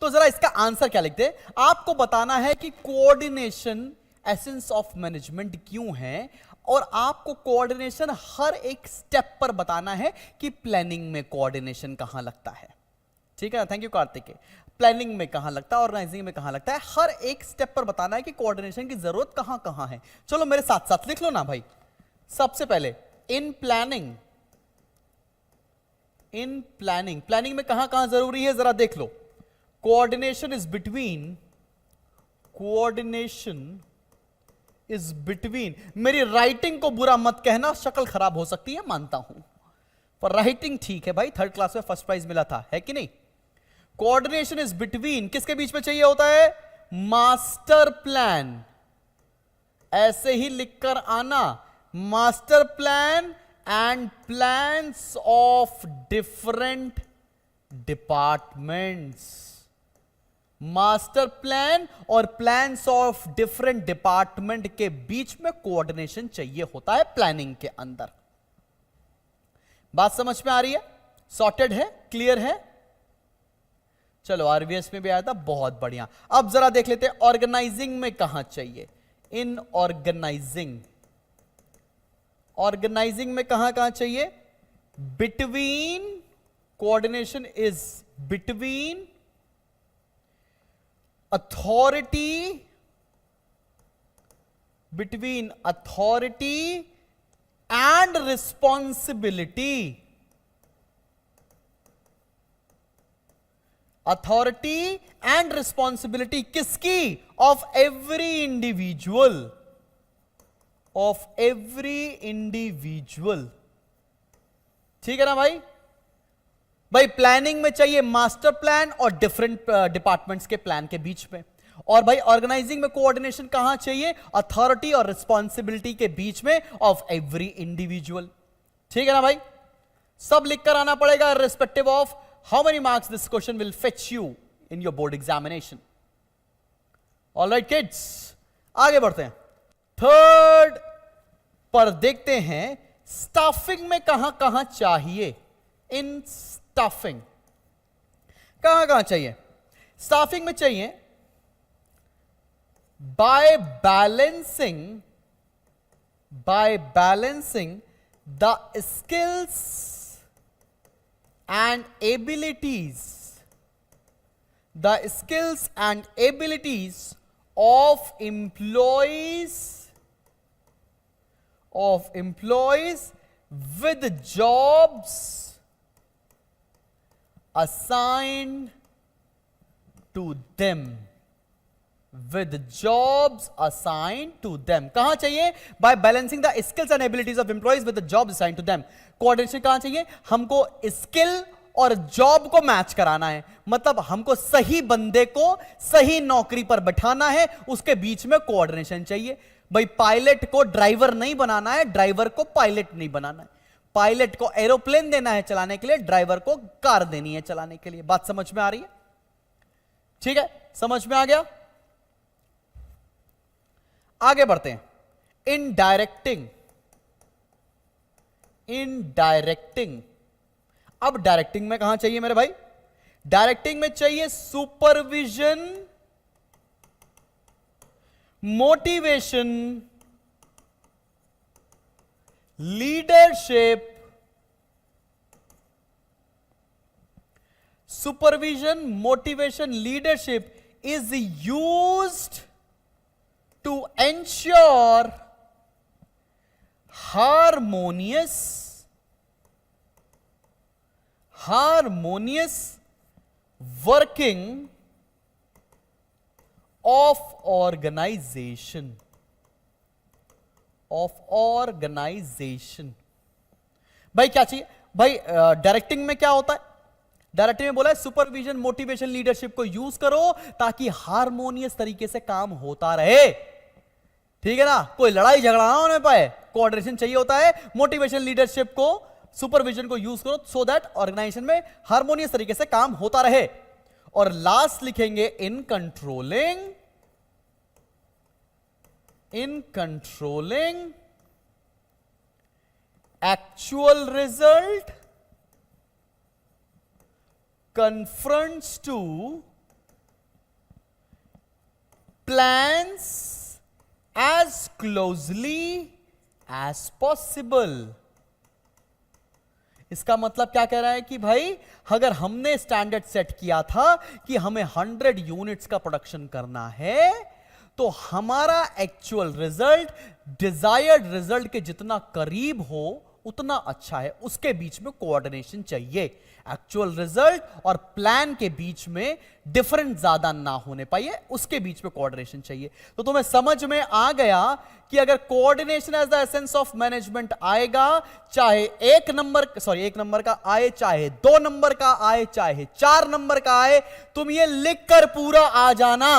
तो जरा इसका आंसर क्या लिखते हैं? आपको बताना है कि कोऑर्डिनेशन एसेंस ऑफ मैनेजमेंट क्यों है, और आपको कोऑर्डिनेशन हर एक स्टेप पर बताना है कि प्लानिंग में कोऑर्डिनेशन कहां लगता है। ठीक है ना? Thank you Kartik. प्लानिंग में कहां लगता है, ऑर्गेनाइजिंग में कहां लगता है, हर एक स्टेप पर बताना है कि कोऑर्डिनेशन की जरूरत कहां कहां है। चलो मेरे साथ साथ लिख लो ना भाई। सबसे पहले इन प्लानिंग, प्लानिंग में कहां कहां जरूरी है जरा देख लो। कोऑर्डिनेशन इज बिटवीन, मेरी राइटिंग को बुरा मत कहना, शक्ल खराब हो सकती है मानता हूं, पर राइटिंग ठीक है भाई, थर्ड क्लास में फर्स्ट प्राइज मिला था, है कि नहीं? कोऑर्डिनेशन इज बिटवीन, किसके बीच में चाहिए होता है? मास्टर प्लान, ऐसे ही लिखकर आना, master plan and plans of different departments. Master plan और प्लान्स ऑफ डिफरेंट डिपार्टमेंट के बीच में कोऑर्डिनेशन चाहिए होता है प्लानिंग के अंदर। बात समझ में आ रही है? सॉर्टेड है? क्लियर है? चलो आरवीएस में भी आया था, बहुत बढ़िया। अब जरा देख लेते हैं ऑर्गेनाइजिंग में कहां चाहिए। इन ऑर्गेनाइजिंग में कहां कहां चाहिए? Between, coordination is between authority and responsibility. Authority and responsibility किसकी? Of every individual. ठीक है ना भाई? भाई प्लानिंग में चाहिए मास्टर प्लान और डिफरेंट डिपार्टमेंट्स के प्लान के बीच में, और भाई ऑर्गेनाइजिंग में कोऑर्डिनेशन कहां चाहिए? अथॉरिटी और रिस्पॉन्सिबिलिटी के बीच में ऑफ एवरी इंडिविजुअल। ठीक है ना भाई? सब लिखकर आना पड़ेगा, respective of how many marks this question will fetch you in your board examination. Alright kids, आगे बढ़ते हैं। थर्ड पर देखते हैं स्टाफिंग में कहां कहां चाहिए। इन स्टाफिंग कहां कहां चाहिए? स्टाफिंग में चाहिए by balancing the skills and abilities of employees with jobs assigned to them. कहां चाहिए? by balancing the skills and abilities of employees with the jobs assigned to them. Coordination कहां चाहिए? हमको स्किल और जॉब को match कराना है, मतलब हमको सही बंदे को सही नौकरी पर बैठाना है, उसके बीच में कोऑर्डिनेशन चाहिए। भाई पायलट को ड्राइवर नहीं बनाना है, ड्राइवर को पायलट नहीं बनाना है। पायलट को एरोप्लेन देना है चलाने के लिए, ड्राइवर को कार देनी है चलाने के लिए। बात समझ में आ रही है? ठीक है, समझ में आ गया? आगे बढ़ते हैं। इन डायरेक्टिंग, अब डायरेक्टिंग में कहां चाहिए मेरे भाई? डायरेक्टिंग में चाहिए supervision, motivation, leadership. Supervision, motivation, leadership is used to ensure harmonious working of organization. भाई क्या चाहिए? भाई डायरेक्टिंग में क्या होता है? डायरेक्टिंग में बोला है सुपरविजन, मोटिवेशन, लीडरशिप को यूज करो ताकि हार्मोनियस तरीके से काम होता रहे। ठीक है ना? कोई लड़ाई झगड़ा ना होने पाए, कोऑर्डिनेशन चाहिए होता है। मोटिवेशन, लीडरशिप को, सुपरविजन को यूज करो सो दैट ऑर्गेनाइजेशन में हार्मोनियस तरीके से काम होता रहे। और लास्ट लिखेंगे in controlling actual result confronts to plans as closely as possible। इसका मतलब क्या कह रहा है कि भाई अगर हमने स्टैंडर्ड सेट किया था कि हमें 100 यूनिट्स का प्रोडक्शन करना है, तो हमारा एक्चुअल रिजल्ट डिजायर्ड रिजल्ट के जितना करीब हो उतना अच्छा है, उसके बीच में कोऑर्डिनेशन चाहिए। एक्चुअल रिजल्ट और प्लान के बीच में डिफरेंस ज्यादा ना होने पाइए, उसके बीच में कोऑर्डिनेशन चाहिए। तो तुम्हें समझ में आ गया कि अगर coordination as the essence of management आएगा, चाहे एक नंबर का आए, चाहे 2 नंबर का आए, चाहे 4 नंबर का आए, तुम ये लिख कर पूरा आ जाना